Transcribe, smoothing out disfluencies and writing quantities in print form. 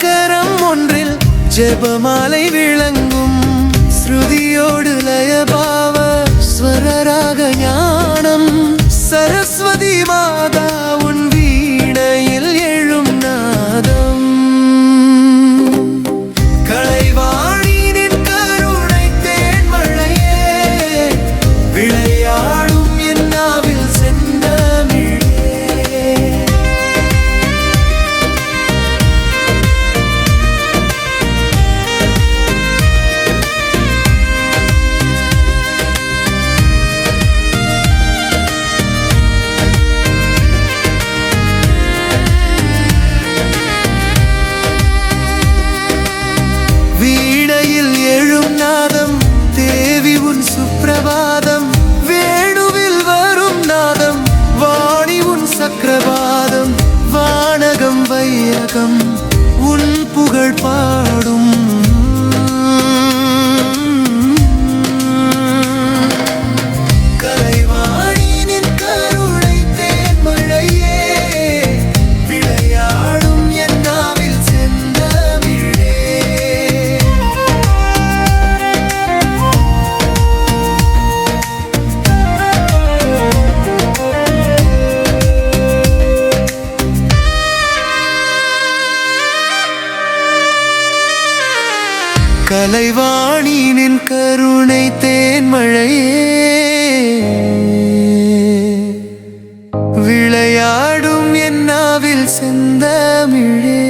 கரம் ஒன்றில் ஜெபமாலை விளங்கும் ஸ்ருதியோடு லயபாவ ஸ்வரராக ஞானம் சரஸ்வதி மாதா உன் வீணையில் எழும் நாதம் கலைவாணி நின் கருணை தேன்மழையே விளையாடும் என் நாவில் செந்தமிழே வீணையில் எழும் நாதம் தேவி உன் சுப்பிரபாதம் வேணுவில் வரும் நாதம் வாணி உன் சக்கரபாதம் வானகம் வையகம் உன் புகழ் பாடும் கலைவாணி நின் கருணை தேன்மழையே விளையாடும் என் நாவில் செந்தமிழே கலைவாணி நின் கருணை தேன்மழையே விளையாடும் என் நாவில் செந்தமிழே